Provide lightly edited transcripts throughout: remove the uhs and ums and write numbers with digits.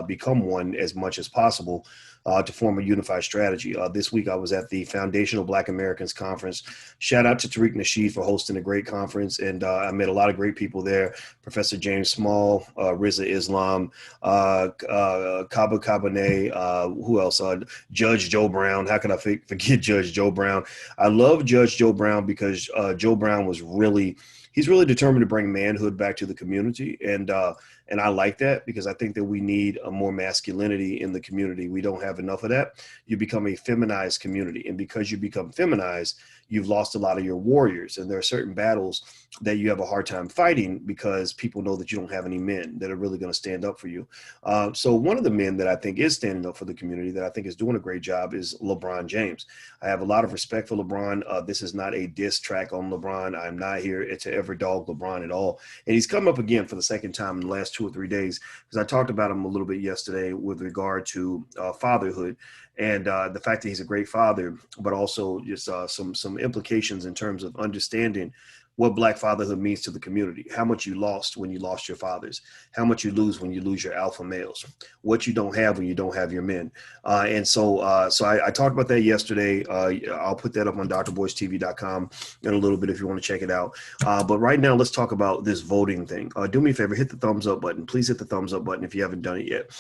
become one as much as possible to form a unified strategy. This week, I was at the Foundational Black Americans Conference. Shout out to Tariq Nasheed for hosting a great conference, and I met a lot of great people there. Professor James Small, Riza Islam, Kaba Kabane, who else? Judge Joe Brown. How can I forget Judge Joe Brown? I love Judge Joe Brown because Joe Brown he's really determined to bring manhood back to the community. And I like that because I think that we need a more masculinity in the community. We don't have enough of that. You become a feminized community. And because you become feminized, you've lost a lot of your warriors. And there are certain battles that you have a hard time fighting because people know that you don't have any men that are really going to stand up for you. So one of the men that I think is standing up for the community that I think is doing a great job is LeBron James. I have a lot of respect for LeBron. This is not a diss track on LeBron. I'm not here to ever dog LeBron at all. And he's come up again for the second time in the last 2 or 3 days because I talked about him a little bit yesterday with regard to fatherhood and the fact that he's a great father, but also just some implications in terms of understanding what Black fatherhood means to the community, how much you lost when you lost your fathers, how much you lose when you lose your alpha males, what you don't have when you don't have your men. So I talked about that yesterday. I'll put that up on drboystv.com in a little bit if you want to check it out. But right now, let's talk about this voting thing. Do me a favor, hit the thumbs up button. Please hit the thumbs up button if you haven't done it yet.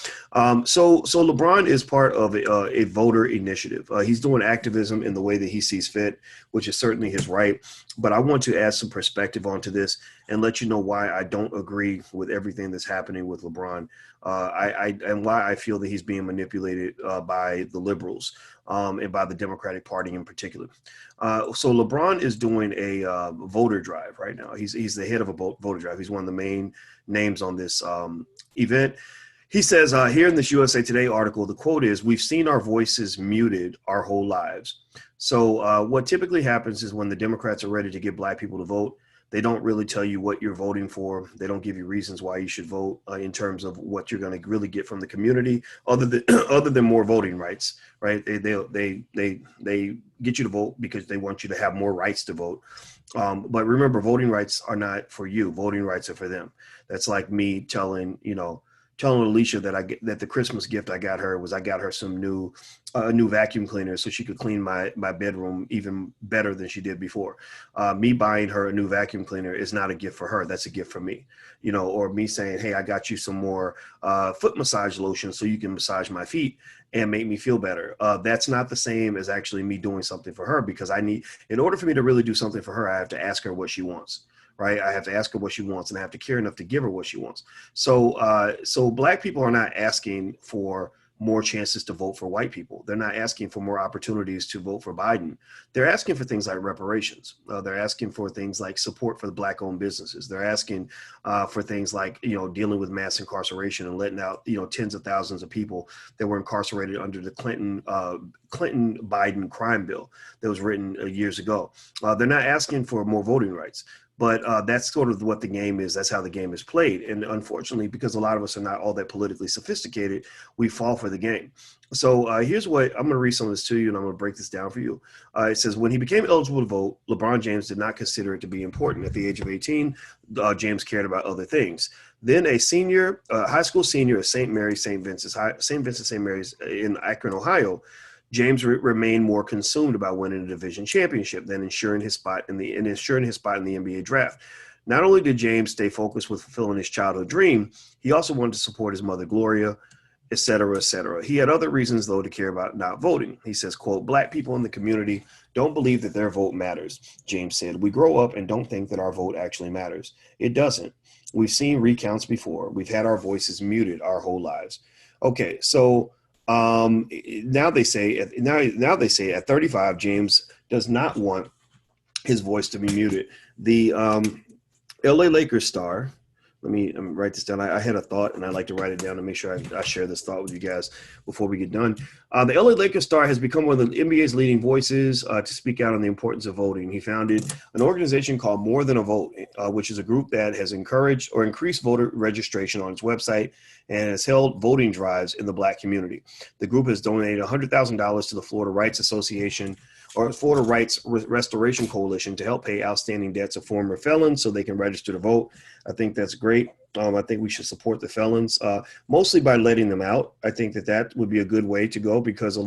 So LeBron is part of a voter initiative. He's doing activism in the way that he sees fit, which is certainly his right. But I want to add some perspective onto this and let you know why I don't agree with everything that's happening with LeBron and why I feel that he's being manipulated by the liberals and by the Democratic Party in particular. So LeBron is doing a voter drive right now. He's the head of a voter drive. He's one of the main names on this event. He says here in this USA Today article, the quote is, "We've seen our voices muted our whole lives." So what typically happens is when the Democrats are ready to get Black people to vote, they don't really tell you what you're voting for. They don't give you reasons why you should vote in terms of what you're going to really get from the community, other than more voting rights, right? They get you to vote because they want you to have more rights to vote. But remember, voting rights are not for you. Voting rights are for them. That's like me telling Alicia that the Christmas gift I got her was I got her some new vacuum cleaner so she could clean my bedroom even better than she did before. Me buying her a new vacuum cleaner is not a gift for her. That's a gift for me, or me saying, hey, I got you some more foot massage lotion so you can massage my feet and make me feel better. That's not the same as actually me doing something for her because in order for me to really do something for her, I have to ask her what she wants. Right. I have to ask her what she wants and I have to care enough to give her what she wants. So Black people are not asking for more chances to vote for white people. They're not asking for more opportunities to vote for Biden. They're asking for things like reparations. They're asking for things like support for the Black owned businesses. They're asking for things like, dealing with mass incarceration and letting out, tens of thousands of people that were incarcerated under the Clinton Biden crime bill that was written years ago. They're not asking for more voting rights. But that's sort of what the game is. That's how the game is played. And unfortunately, because a lot of us are not all that politically sophisticated, we fall for the game. So here's what I'm going to read some of this to you, and I'm going to break this down for you. It says, when he became eligible to vote, LeBron James did not consider it to be important. At the age of 18, James cared about other things. Then a high school senior at St. Vincent St. Mary's in Akron, Ohio, James remained more consumed about winning a division championship than ensuring his spot in the NBA draft. Not only did James stay focused with fulfilling his childhood dream, he also wanted to support his mother, Gloria, et cetera, et cetera. He had other reasons, though, to care about not voting. He says, quote, Black people in the community don't believe that their vote matters, James said. We grow up and don't think that our vote actually matters. It doesn't. We've seen recounts before. We've had our voices muted our whole lives. Okay, so now they say at 35, James does not want his voice to be muted. The LA Lakers star, let me write this down. I had a thought and I like to write it down to make sure I share this thought with you guys before we get done. The LA Lakers star has become one of the NBA's leading voices to speak out on the importance of voting. He founded an organization called More Than a Vote, which is a group that has encouraged or increased voter registration on its website and has held voting drives in the Black community. The group has donated $100,000 to the Florida Rights Association, or Florida Rights Restoration Coalition to help pay outstanding debts of former felons so they can register to vote. I think that's great. I think we should support the felons, mostly by letting them out. I think that would be a good way to go, because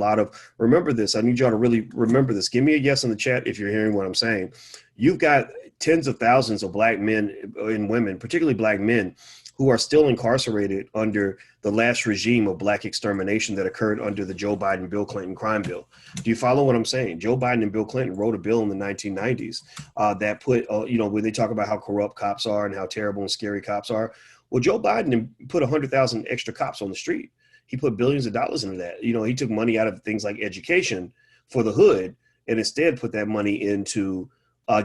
remember this, I need y'all to really remember this. Give me a yes in the chat if you're hearing what I'm saying. You've got tens of thousands of black men and women, particularly black men, who are still incarcerated under the last regime of black extermination that occurred under the Joe Biden, Bill Clinton crime bill. Do you follow what I'm saying? Joe Biden and Bill Clinton wrote a bill in the 1990s that put, where they talk about how corrupt cops are and how terrible and scary cops are. Well, Joe Biden put 100,000 extra cops on the street. He put billions of dollars into that. He took money out of things like education for the hood and instead put that money into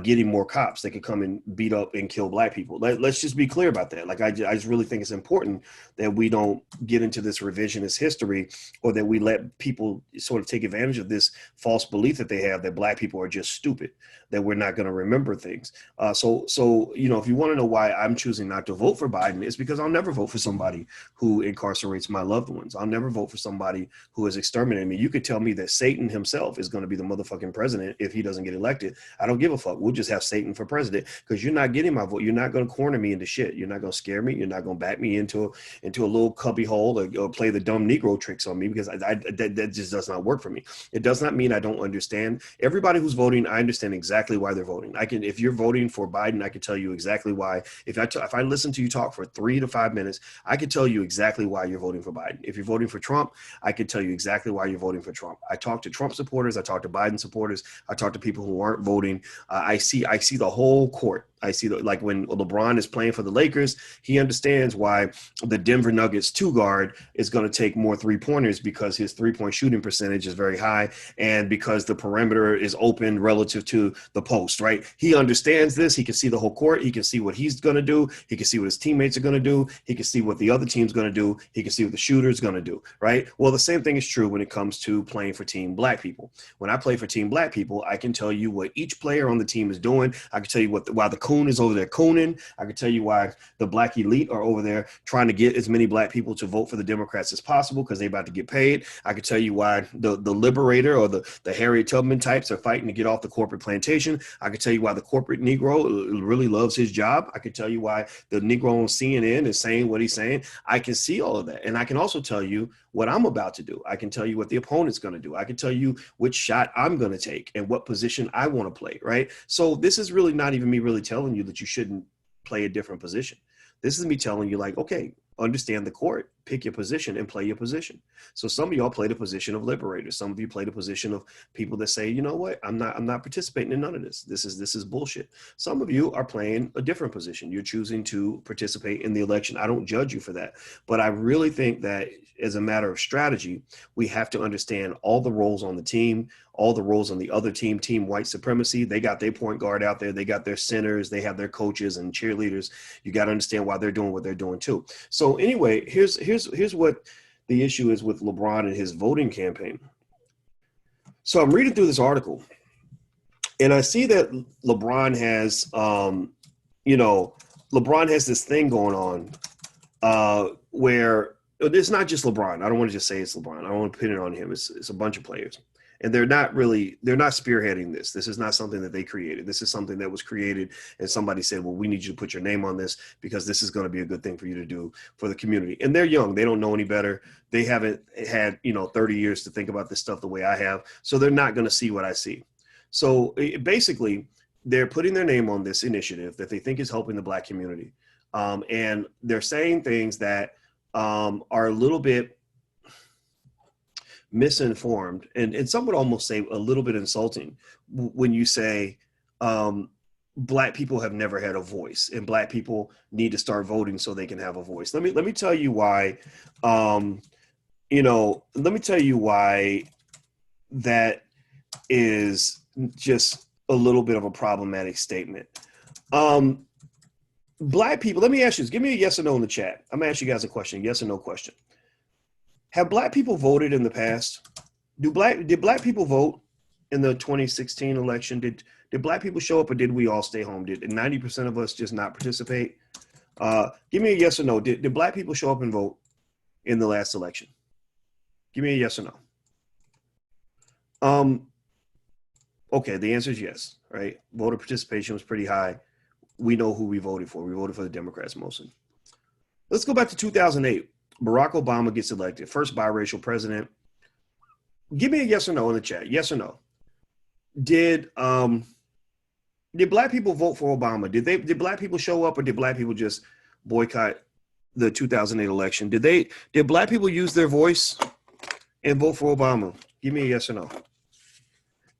getting more cops that could come and beat up and kill black people. Let's just be clear about that. Like, I just really think it's important that we don't get into this revisionist history, or that we let people sort of take advantage of this false belief that they have that black people are just stupid, that we're not going to remember things. So if you want to know why I'm choosing not to vote for Biden, it's because I'll never vote for somebody who incarcerates my loved ones. I'll never vote for somebody who has exterminated me. You could tell me that Satan himself is going to be the motherfucking president if he doesn't get elected. I don't give a fuck. We'll just have Satan for president, because you're not getting my vote. You're not going to corner me into shit. You're not going to scare me. You're not going to back me into a little cubby hole, or play the dumb Negro tricks on me, because that just does not work for me. It does not mean I don't understand. Everybody who's voting, I understand exactly why they're voting. If you're voting for Biden, I can tell you exactly why. If I listen to you talk for 3 to 5 minutes, I can tell you exactly why you're voting for Biden. If you're voting for Trump, I can tell you exactly why you're voting for Trump. I talk to Trump supporters. I talk to Biden supporters. I talk to people who aren't voting. I see the whole court. I see like when LeBron is playing for the Lakers, he understands why the Denver Nuggets 2 guard is going to take more 3-pointers, because his 3-point shooting percentage is very high, and because the perimeter is open relative to the post, right? He understands this. He can see the whole court. He can see what he's going to do. He can see what his teammates are going to do. He can see what the other team's going to do. He can see what the shooter's going to do, right? Well, the same thing is true when it comes to playing for Team Black people. When I play for Team Black people, I can tell you what each player on the team is doing. I can tell you why the coon is over there cooning. I can tell you why the black elite are over there trying to get as many black people to vote for the Democrats as possible, because they're about to get paid. I can tell you why the liberator or the Harriet Tubman types are fighting to get off the corporate plantation. I can tell you why the corporate Negro really loves his job. I can tell you why the Negro on CNN is saying what he's saying. I can see all of that. And I can also tell you what I'm about to do. I can tell you what the opponent's going to do. I can tell you which shot I'm going to take and what position I want to play, right? So this is really not even me really telling you that you shouldn't play a different position. This is me telling you, like, okay, understand the court, pick your position and play your position. So some of y'all play the position of liberators. Some of you play the position of people that say, you know what, I'm not participating in none of this. This is bullshit. Some of you are playing a different position. You're choosing to participate in the election. I don't judge you for that. But I really think that as a matter of strategy, we have to understand all the roles on the team, all the roles on the other team, team white supremacy. They got their point guard out there. They got their centers. They have their coaches and cheerleaders. You got to understand why they're doing what they're doing too. So anyway, here's what the issue is with LeBron and his voting campaign. So I'm reading through this article, and I see that LeBron has, LeBron has this thing going on where it's not just LeBron. I don't want to just say it's LeBron. I don't want to pin it on him. It's a bunch of players. And they're not spearheading this. This is not something that they created. This is something that was created, and somebody said, well, we need you to put your name on this because this is going to be a good thing for you to do for the community. And they're young. They don't know any better. They haven't had, 30 years to think about this stuff the way I have. So they're not going to see what I see. So basically, they're putting their name on this initiative that they think is helping the Black community. And they're saying things that are a little bit misinformed, and some would almost say a little bit insulting when you say Black people have never had a voice and Black people need to start voting so they can have a voice. Let me tell you why. Let me tell you why that is just a little bit of a problematic statement. Black people, let me ask you this. Give me a yes or no in the chat. I'm gonna ask you guys a question, yes or no question. Have Black people voted in the past? Did Black people vote in the 2016 election? Did Black people show up, or did we all stay home? Did 90% of us just not participate? Give me a yes or no. Did Black people show up and vote in the last election? Give me a yes or no. Okay, the answer is yes, right? Voter participation was pretty high. We know who we voted for. We voted for the Democrats mostly. Let's go back to 2008. Barack Obama gets elected, first biracial president. Give me a yes or no in the chat. Yes or no? Did black people vote for Obama? Did black people show up, or did black people just boycott the 2008 election? Did black people use their voice and vote for Obama? Give me a yes or no.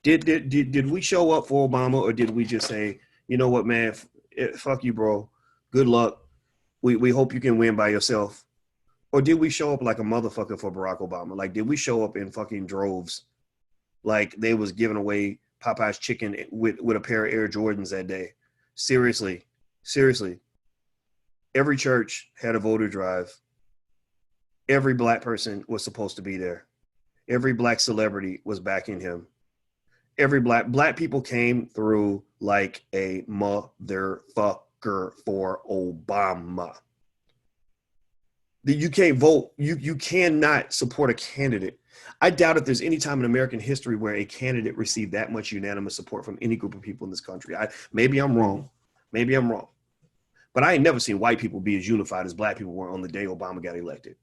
Did we show up for Obama, or did we just say, you know what, man, fuck you, bro. Good luck. We hope you can win by yourself. Or did we show up like a motherfucker for Barack Obama? Like, did we show up in fucking droves? Like they was giving away Popeye's chicken with a pair of Air Jordans that day. Seriously. Every church had a voter drive. Every black person was supposed to be there. Every black celebrity was backing him. Every black people came through like a motherfucker for Obama. You can't vote. You cannot support a candidate. I doubt if there's any time in American history where a candidate received that much unanimous support from any group of people in this country. Maybe I'm wrong. But I ain't never seen white people be as unified as black people were on the day Obama got elected.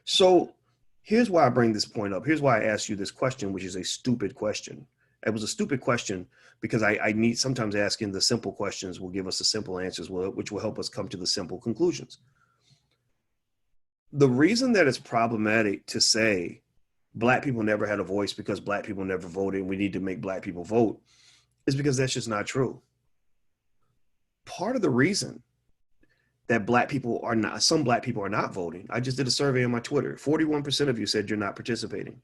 So here's why I bring this point up. Here's why I asked you this question, which is a stupid question. It was a stupid question because I need sometimes asking the simple questions will give us the simple answers, which will help us come to the simple conclusions. The reason that it's problematic to say black people never had a voice because black people never voted and we need to make black people vote is because that's just not true. Part of the reason that some black people are not voting, I just did a survey on my Twitter. 41% of you said you're not participating.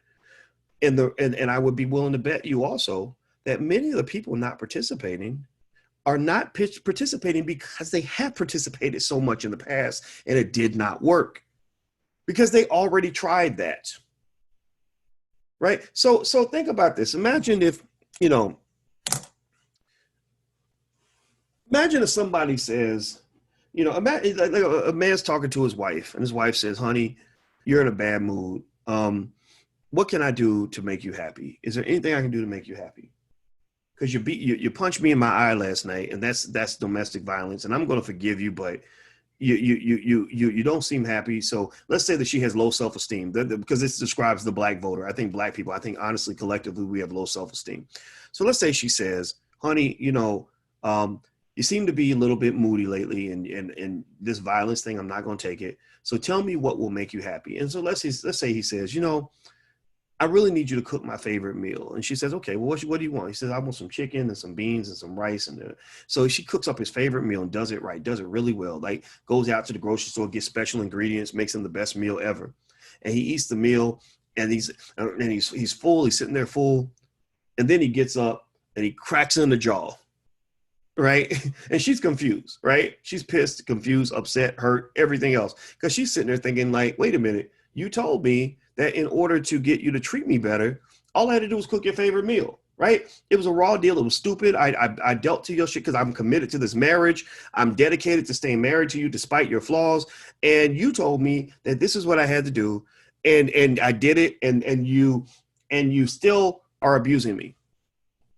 And I would be willing to bet you also that many of the people not participating are not participating because they have participated so much in the past and it did not work because they already tried that. Right? So think about this. Imagine if somebody says, imagine like a man's talking to his wife and his wife says, honey, you're in a bad mood. What can I do to make you happy? Is there anything I can do to make you happy? Because you punched me in my eye last night, and that's domestic violence, and I'm going to forgive you, but you don't seem happy. So let's say that she has low self-esteem, because this describes the black voter. I think black people, honestly, collectively, we have low self-esteem. So let's say she says, honey, you seem to be a little bit moody lately, and this violence thing, I'm not going to take it. So tell me what will make you happy. And so let's say he says, I really need you to cook my favorite meal. And she says, okay, well, what do you want? He says, I want some chicken and some beans and some rice. And so she cooks up his favorite meal and does it right, does it really well. Like goes out to the grocery store, gets special ingredients, makes him the best meal ever. And he eats the meal and he's full. He's sitting there full. And then he gets up and he cracks her in the jaw. Right. And she's confused. Right. She's pissed, confused, upset, hurt, everything else. Because she's sitting there thinking like, wait a minute, you told me that in order to get you to treat me better, all I had to do was cook your favorite meal, right? It was a raw deal. It was stupid. I dealt to your shit because I'm committed to this marriage. I'm dedicated to staying married to you despite your flaws. And you told me that this is what I had to do. And I did it. And you still are abusing me.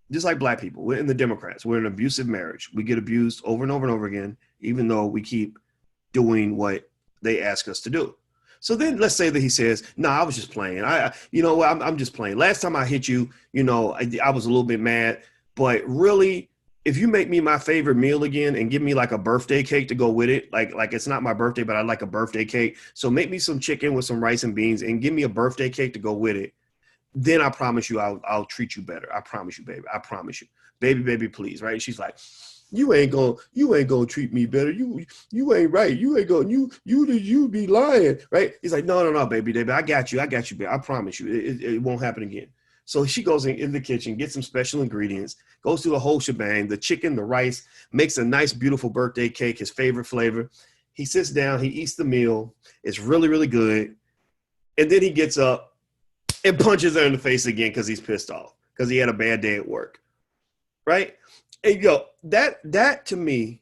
Just like black people. We're in the Democrats. We're in an abusive marriage. We get abused over and over and over again, even though we keep doing what they ask us to do. So then let's say that he says, no, I was just playing. I'm just playing. Last time I hit you, I was a little bit mad, but really, if you make me my favorite meal again and give me like a birthday cake to go with it, like it's not my birthday, but I like a birthday cake. So make me some chicken with some rice and beans and give me a birthday cake to go with it. Then I promise you, I'll treat you better. I promise you, baby. I promise you, baby, please. Right. She's like, you ain't gonna treat me better. You ain't right. You be lying, right? He's like, no, baby. I got you, baby. I promise you, it won't happen again. So she goes in the kitchen, gets some special ingredients, goes through the whole shebang, the chicken, the rice, makes a nice, beautiful birthday cake, his favorite flavor. He sits down, he eats the meal. It's really, really good. And then he gets up and punches her in the face again because he's pissed off because he had a bad day at work, right? And that to me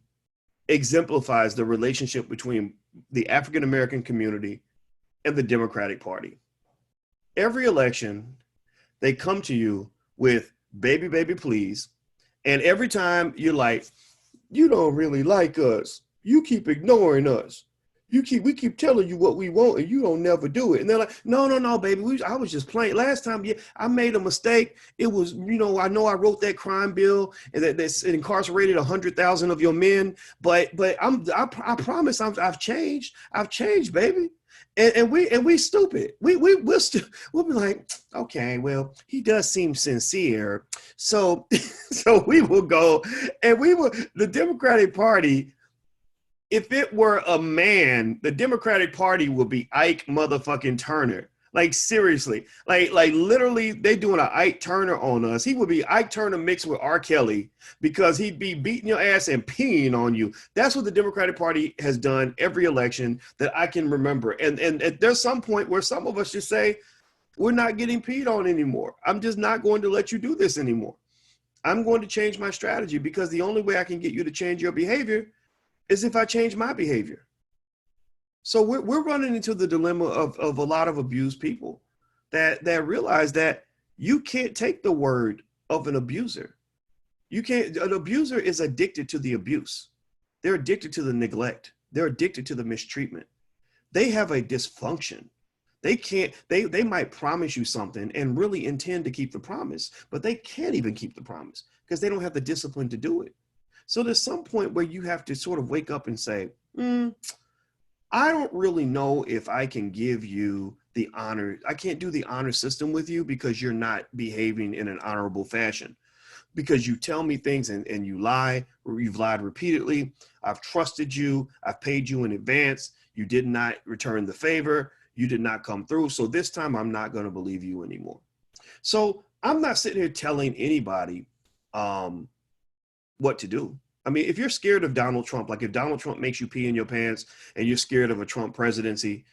exemplifies the relationship between the African-American community and the Democratic Party. Every election, they come to you with baby, baby, please. And every time you're like, you don't really like us. You keep ignoring us. We keep telling you what we want and you don't never do it. And they're like, no, baby. I was just playing. Last time, yeah, I made a mistake. It was, I know I wrote that crime bill and that's incarcerated 100,000 of your men, but I promise I've changed. I've changed, baby. And we stupid. We'll be like, okay, well, he does seem sincere. So so we will go and the Democratic Party. If it were a man, the Democratic Party would be Ike motherfucking Turner. Like seriously, like literally, they doing a Ike Turner on us. He would be Ike Turner mixed with R. Kelly because he'd be beating your ass and peeing on you. That's what the Democratic Party has done every election that I can remember. And there's some point where some of us just say, we're not getting peed on anymore. I'm just not going to let you do this anymore. I'm going to change my strategy because the only way I can get you to change your behavior is if I change my behavior. So we're running into the dilemma of a lot of abused people that realize that you can't take the word of an abuser. You can't. An abuser is addicted to the abuse. They're addicted to the neglect. They're addicted to the mistreatment. They have a dysfunction. They can't. They might promise you something and really intend to keep the promise, but they can't even keep the promise because they don't have the discipline to do it. So there's some point where you have to sort of wake up and say, I don't really know if I can give you the honor. I can't do the honor system with you because you're not behaving in an honorable fashion. Because you tell me things and you lie, or you've lied repeatedly. I've trusted you. I've paid you in advance. You did not return the favor. You did not come through. So this time I'm not going to believe you anymore. So I'm not sitting here telling anybody what to do. I mean, if you're scared of Donald Trump, like if Donald Trump makes you pee in your pants and you're scared of a Trump presidency,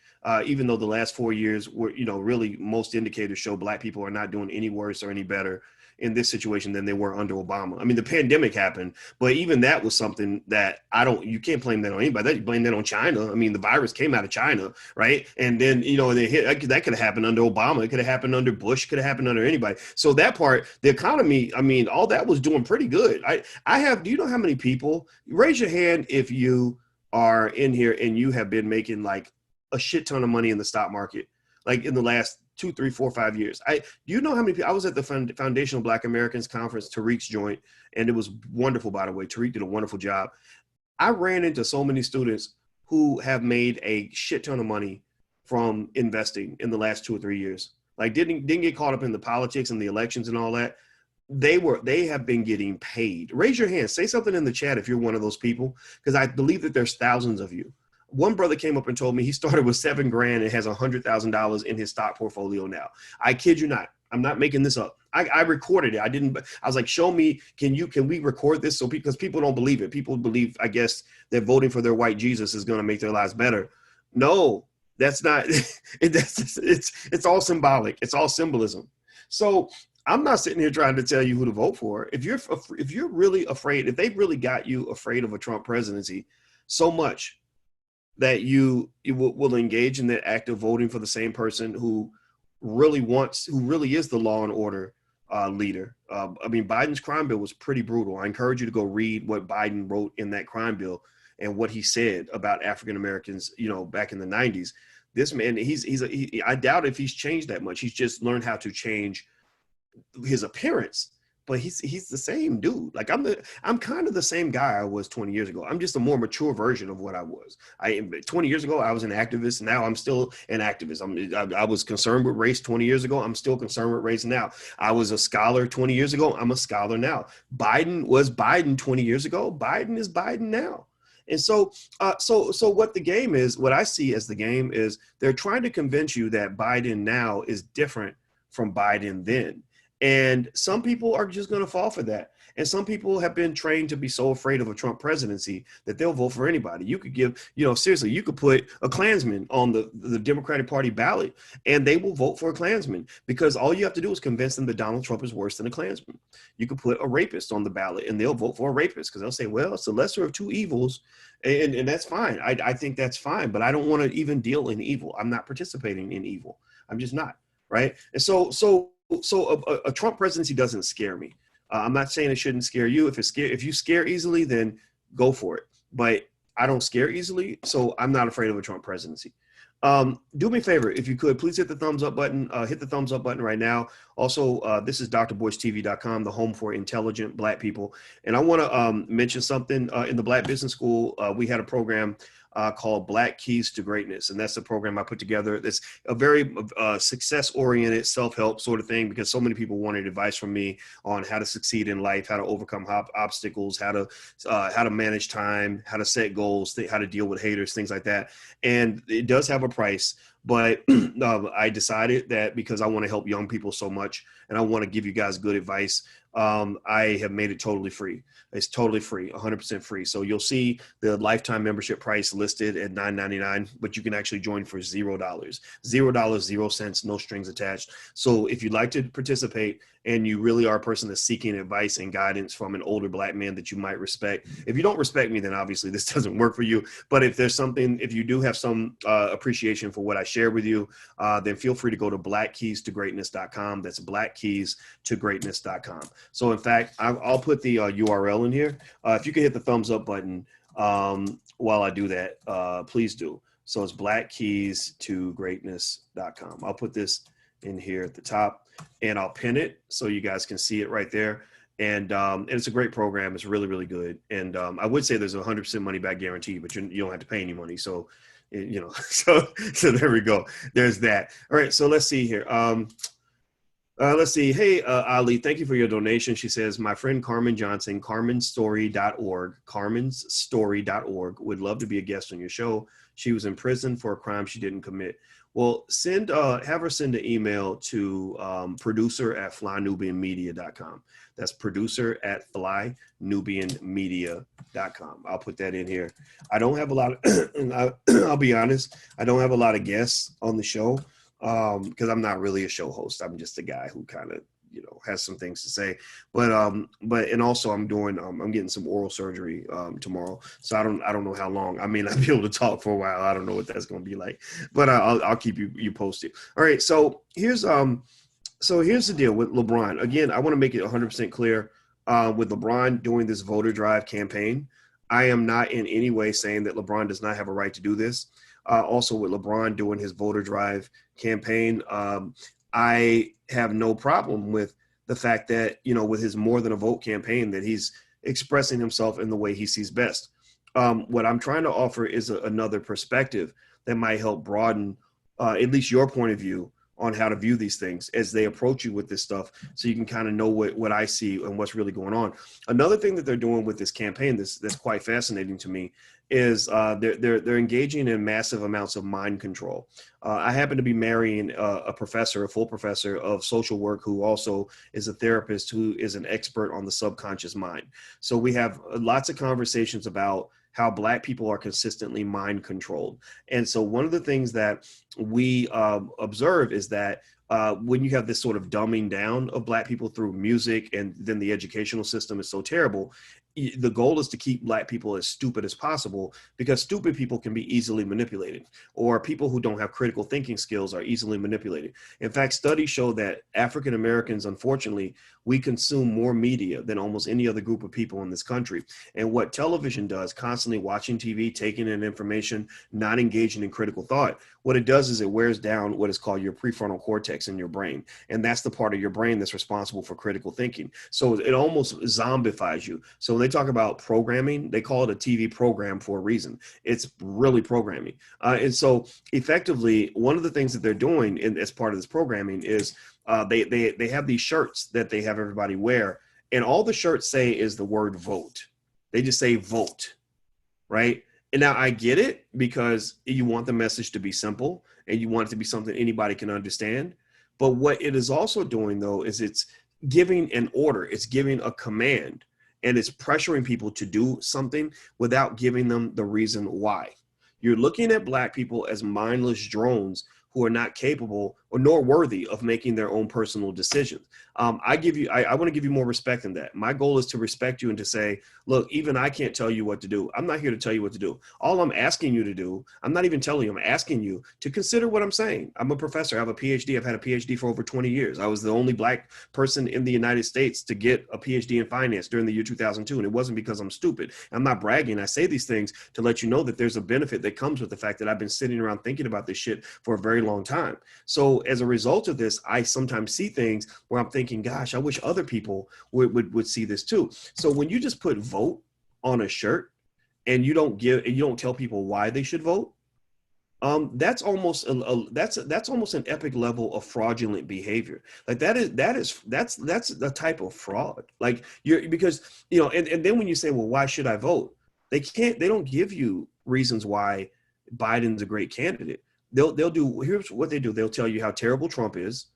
even though the last 4 years were, really most indicators show Black people are not doing any worse or any better in this situation than they were under Obama. I mean, the pandemic happened, but even that was something that you can't blame that on anybody. You blame that on China. I mean, the virus came out of China, right? And then, that could have happened under Obama. It could have happened under Bush, could have happened under anybody. So that part, the economy, I mean, all that was doing pretty good. Do you know how many people, raise your hand if you are in here and you have been making like a shit ton of money in the stock market, like in the last 2, 3, 4, 5 years. Do you know how many people? I was at the Foundational Black Americans Conference, Tariq's joint, and it was wonderful, by the way. Tariq did a wonderful job. I ran into so many students who have made a shit ton of money from investing in the last 2 or 3 years. Like didn't get caught up in the politics and the elections and all that. They have been getting paid. Raise your hand. Say something in the chat if you're one of those people, because I believe that there's thousands of you. One brother came up and told me he started with $7,000 and has $100,000 in his stock portfolio now. I kid you not. I'm not making this up. I recorded it. I was like, show me, can we record this? So because people don't believe it. People believe, I guess, that voting for their white Jesus is going to make their lives better. No, that's not. It's all symbolic. It's all symbolism. So I'm not sitting here trying to tell you who to vote for. If you're really afraid, if they've really got you afraid of a Trump presidency so much that you will engage in that act of voting for the same person who really is the law and order leader. I mean, Biden's crime bill was pretty brutal. I encourage you to go read what Biden wrote in that crime bill and what he said about African Americans, back in the 90s. This man, I doubt if he's changed that much. He's just learned how to change his appearance. But he's the same dude. Like I'm kind of the same guy I was 20 years ago. I'm just a more mature version of what I was. 20 years ago, I was an activist. Now I'm still an activist. I was concerned with race 20 years ago. I'm still concerned with race now. I was a scholar 20 years ago. I'm a scholar now. Biden was Biden 20 years ago. Biden is Biden now. And so what the game is, what I see as the game is they're trying to convince you that Biden now is different from Biden then. And some people are just going to fall for that. And some people have been trained to be so afraid of a Trump presidency that they'll vote for anybody. You could seriously, you could put a Klansman on the Democratic Party ballot and they will vote for a Klansman because all you have to do is convince them that Donald Trump is worse than a Klansman. You could put a rapist on the ballot and they'll vote for a rapist because they'll say, well, it's the lesser of two evils. And that's fine. I think that's fine, but I don't want to even deal in evil. I'm not participating in evil. I'm just not. Right. And so So a Trump presidency doesn't scare me. I'm not saying it shouldn't scare you. If you scare easily, then go for it. But I don't scare easily, so I'm not afraid of a Trump presidency. Do me a favor, if you could, please hit the thumbs up button. Hit the thumbs up button right now. Also, this is drboycetv.com, the home for intelligent Black people. And I want to mention something. In the Black Business School, we had a program called Black Keys to Greatness. And that's the program I put together. It's a very success-oriented self-help sort of thing, because so many people wanted advice from me on how to succeed in life, how to overcome obstacles, how to manage time, how to set goals, how to deal with haters, things like that. And it does have a price, but I decided that because I want to help young people so much and I want to give you guys good advice, I have made it totally free. It's totally free, 100% free. So you'll see the lifetime membership price listed at $9.99, but you can actually join for $0, $0, 0 cents, no strings attached. So if you'd like to participate and you really are a person that's seeking advice and guidance from an older Black man that you might respect, if you don't respect me, then obviously this doesn't work for you. But if you do have some appreciation for what I share with you, then feel free to go to blackkeystogreatness.com. That's blackkeystogreatness.com. So in fact, I'll put the URL in here. If you can hit the thumbs up button while I do that, please do. So it's blackkeystogreatness.com. I'll put this in here at the top and I'll pin it so you guys can see it right there. And it's a great program. It's really, really good. And I would say there's a 100% money back guarantee, but you don't have to pay any money. So, so there we go. There's that. All right. So let's see here. Let's see. Hey, Ali, thank you for your donation. She says, my friend Carmen Johnson, carmensstory.org, would love to be a guest on your show. She was in prison for a crime she didn't commit. Well, have her send an email to producer@flynubianmedia.com. That's producer@flynubianmedia.com. I'll put that in here. I don't have a lot of, I'll be honest, I don't have a lot of guests on the show because I'm not really a show host. I'm just a guy who kind of, has some things to say, but and also I'm getting some oral surgery tomorrow, so I don't know how long. I may not be able to talk for a while. I don't know what that's going to be like, but I'll keep you posted. All right, so here's the deal with LeBron. Again, I want to make it 100% clear with LeBron doing this voter drive campaign. I am not in any way saying that LeBron does not have a right to do this. Also with LeBron doing his voter drive campaign, I have no problem with the fact that, with his More Than a Vote campaign, that he's expressing himself in the way he sees best. What I'm trying to offer is another perspective that might help broaden at least your point of view on how to view these things as they approach you with this stuff, so you can kind of know what I see and what's really going on. Another thing that they're doing with this campaign that's quite fascinating to me is they're engaging in massive amounts of mind control. I happen to be marrying a full professor of social work, who also is a therapist, who is an expert on the subconscious mind. So we have lots of conversations about how Black people are consistently mind controlled. And so one of the things that we observe is that when you have this sort of dumbing down of Black people through music, and then the educational system is so terrible, the goal is to keep Black people as stupid as possible, because stupid people can be easily manipulated, or people who don't have critical thinking skills are easily manipulated. In fact, studies show that African Americans, unfortunately, we consume more media than almost any other group of people in this country. And what television does, constantly watching TV, taking in information, not engaging in critical thought, what it does is it wears down what is called your prefrontal cortex in your brain. And that's the part of your brain that's responsible for critical thinking. So it almost zombifies you. So when they talk about programming, they call it a TV program for a reason. It's really programming. And so effectively, one of the things that they're doing as part of this programming is they have these shirts that they have everybody wear. And all the shirts say is the word vote. They just say vote, right? And now I get it, because you want the message to be simple and you want it to be something anybody can understand. But what it is also doing, though, is it's giving an order. It's giving a command, and it's pressuring people to do something without giving them the reason why. You're looking at Black people as mindless drones who are not capable or nor worthy of making their own personal decisions. I want to give you more respect than that. My goal is to respect you and to say, look, even I can't tell you what to do. I'm not here to tell you what to do. All I'm asking you to do, I'm not even telling you, I'm asking you to consider what I'm saying. I'm a professor. I have a PhD. I've had a PhD for over 20 years. I was the only Black person in the United States to get a PhD in finance during the year 2002. And it wasn't because I'm stupid. I'm not bragging. I say these things to let you know that there's a benefit that comes with the fact that I've been sitting around thinking about this shit for a very long time. So as a result of this, I sometimes see things where I'm thinking, gosh, I wish other people would see this too. So when you just put vote on a shirt and you don't tell people why they should vote, that's almost an epic level of fraudulent behavior. Like that's the type of fraud. Like because and then when you say, well, why should I vote? They don't give you reasons why Biden's a great candidate. Here's what they do. They'll tell you how terrible Trump is.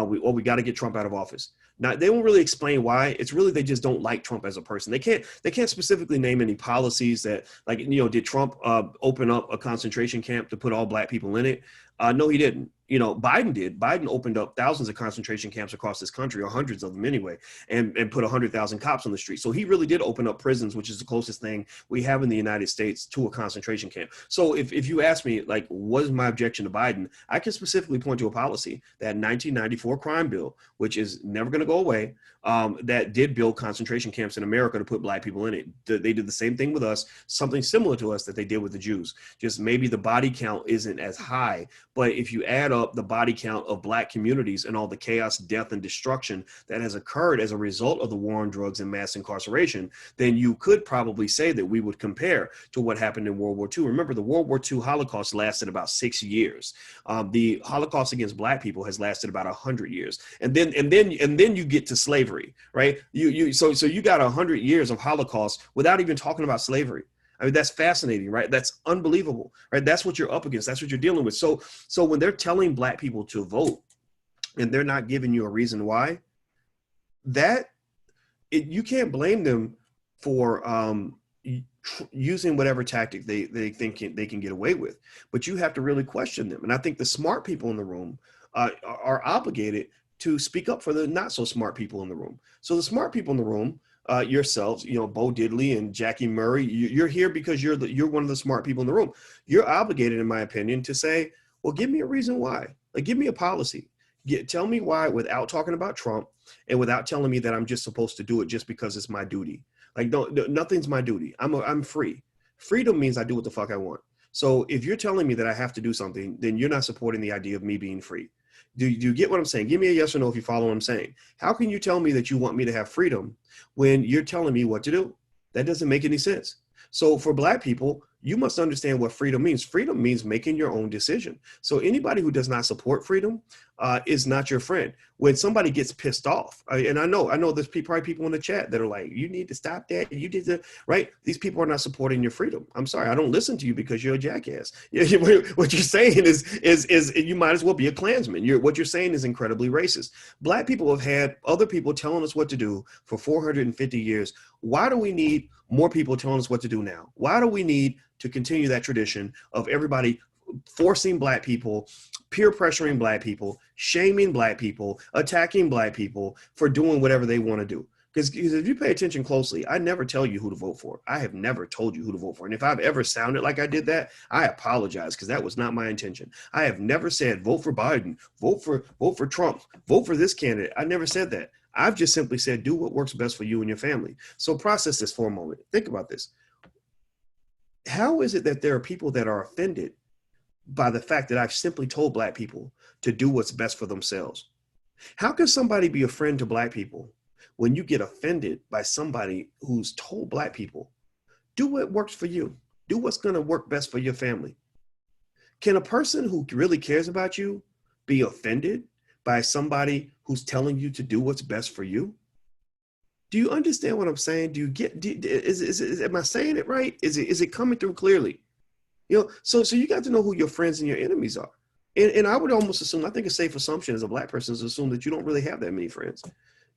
We got to get Trump out of office. Now, they won't really explain why. It's really they just don't like Trump as a person. They can't specifically name any policies that, like, did Trump open up a concentration camp to put all Black people in it? No, he didn't. Biden did. Biden opened up thousands of concentration camps across this country, or hundreds of them anyway, and put 100,000 cops on the street. So he really did open up prisons, which is the closest thing we have in the United States to a concentration camp. So if you ask me, like, what is my objection to Biden, I can specifically point to a policy, that 1994 crime bill, which is never going to go away, that did build concentration camps in America to put Black people in it. They did the same thing with us, something similar to us that they did with the Jews. Just maybe the body count isn't as high, but if you add up the body count of Black communities and all the chaos, death, and destruction that has occurred as a result of the war on drugs and mass incarceration, then you could probably say that we would compare to what happened in World War II. Remember, the World War II Holocaust lasted about 6 years. The Holocaust against Black people has lasted about 100 years, and then you get to slavery, right? So you got 100 years of Holocaust without even talking about slavery. I mean, that's fascinating, right? That's unbelievable, right? That's what you're up against. That's what you're dealing with. So when they're telling Black people to vote and they're not giving you a reason why, you can't blame them for using whatever tactic they think they can get away with. But you have to really question them. And I think the smart people in the room are obligated to speak up for the not so smart people in the room. So the smart people in the room, yourselves, Bo Diddley and Jackie Murray, you're here because you're one of the smart people in the room. You're obligated, in my opinion, to say, well, give me a reason why. Like, give me a policy. Tell me why without talking about Trump and without telling me that I'm just supposed to do it just because it's my duty. Like, nothing's my duty. I'm free. Freedom means I do what the fuck I want. So if you're telling me that I have to do something, then you're not supporting the idea of me being free. Do you get what I'm saying? Give me a yes or no if you follow what I'm saying. How can you tell me that you want me to have freedom when you're telling me what to do? That doesn't make any sense. So for Black people, you must understand what freedom means. Freedom means making your own decision. So anybody who does not support freedom is not your friend. When somebody gets pissed off, and I know there's probably people in the chat that are like, you need to stop that. You did that, right? These people are not supporting your freedom. I'm sorry, I don't listen to you because you're a jackass. What you're saying is you might as well be a Klansman. What you're saying is incredibly racist. Black people have had other people telling us what to do for 450 years. Why do we need more people telling us what to do now? Why do we need to continue that tradition of everybody forcing Black people, peer pressuring Black people, shaming Black people, attacking Black people for doing whatever they want to do? Because if you pay attention closely, I never tell you who to vote for. I have never told you who to vote for. And if I've ever sounded like I did that, I apologize, because that was not my intention. I have never said, vote for Biden, vote for Trump, vote for this candidate. I never said that. I've just simply said, do what works best for you and your family. So process this for a moment. Think about this. How is it that there are people that are offended by the fact that I've simply told Black people to do what's best for themselves? How can somebody be a friend to Black people when you get offended by somebody who's told Black people, do what works for you, do what's going to work best for your family? Can a person who really cares about you be offended by somebody who's telling you to do what's best for you? Do you understand what I'm saying? Am I saying it right? Is it coming through clearly? So you got to know who your friends and your enemies are. And I would almost assume, I think a safe assumption as a Black person is to assume that you don't really have that many friends.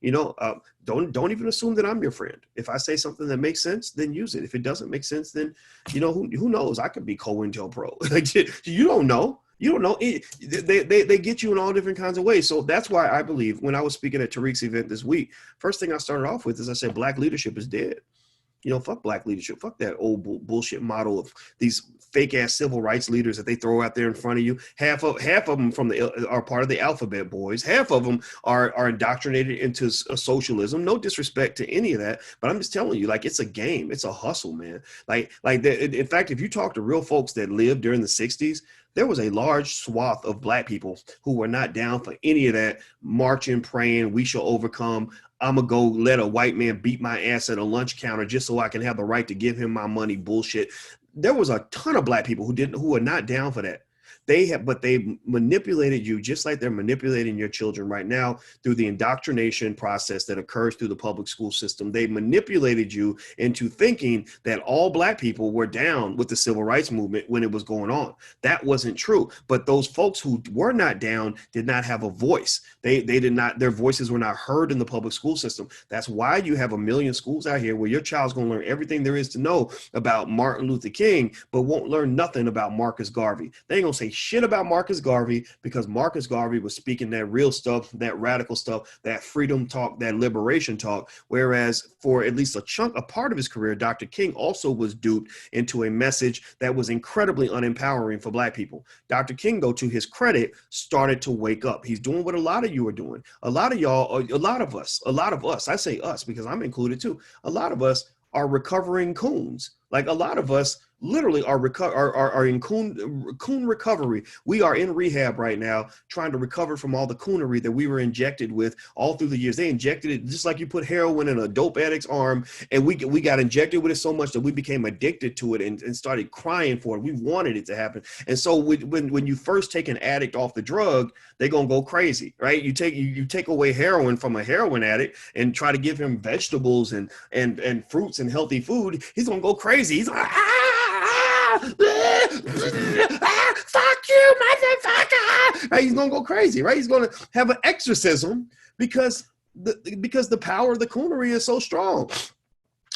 Don't even assume that I'm your friend. If I say something that makes sense, then use it. If it doesn't make sense, then, who knows? I could be COINTELPRO. Like, you don't know. You don't know. They get you in all different kinds of ways. So that's why I believe when I was speaking at Tariq's event this week, first thing I started off with is I said, Black leadership is dead. Fuck Black leadership. Fuck that old bullshit model of these fake ass civil rights leaders that they throw out there in front of you. Half of them are part of the alphabet boys. Half of them are indoctrinated into socialism. No disrespect to any of that, but I'm just telling you, like, it's a game. It's a hustle, man. In fact, if you talk to real folks that lived during the 60s, there was a large swath of Black people who were not down for any of that marching, praying, we shall overcome. I'm going to go let a white man beat my ass at a lunch counter just so I can have the right to give him my money bullshit. There was a ton of Black people who were not down for that. But they manipulated you just like they're manipulating your children right now through the indoctrination process that occurs through the public school system. They manipulated you into thinking that all Black people were down with the civil rights movement when it was going on. That wasn't true. But those folks who were not down did not have a voice. They did not, their voices were not heard in the public school system. That's why you have a million schools out here where your child's going to learn everything there is to know about Martin Luther King, but won't learn nothing about Marcus Garvey. They ain't going to say shit about Marcus Garvey because Marcus Garvey was speaking that real stuff, that radical stuff, that freedom talk, that liberation talk. Whereas for at least a part of his career, Dr. King also was duped into a message that was incredibly unempowering for Black people. Dr. King, though, to his credit, started to wake up. He's doing what a lot of you are doing. A lot of y'all, a lot of us, I say us because I'm included too. A lot of us are recovering coons. Like a lot of us literally are in coon recovery. We are in rehab right now trying to recover from all the coonery that we were injected with all through the years. They injected it just like you put heroin in a dope addict's arm, and we got injected with it so much that we became addicted to it and started crying for it. We wanted it to happen. And so when you first take an addict off the drug, they're gonna go crazy, right? You take away heroin from a heroin addict and try to give him vegetables and fruits and healthy food, he's gonna go crazy. He's like, fuck you, motherfucker! Right? He's gonna go crazy, right? He's gonna have an exorcism because the power of the coonery is so strong.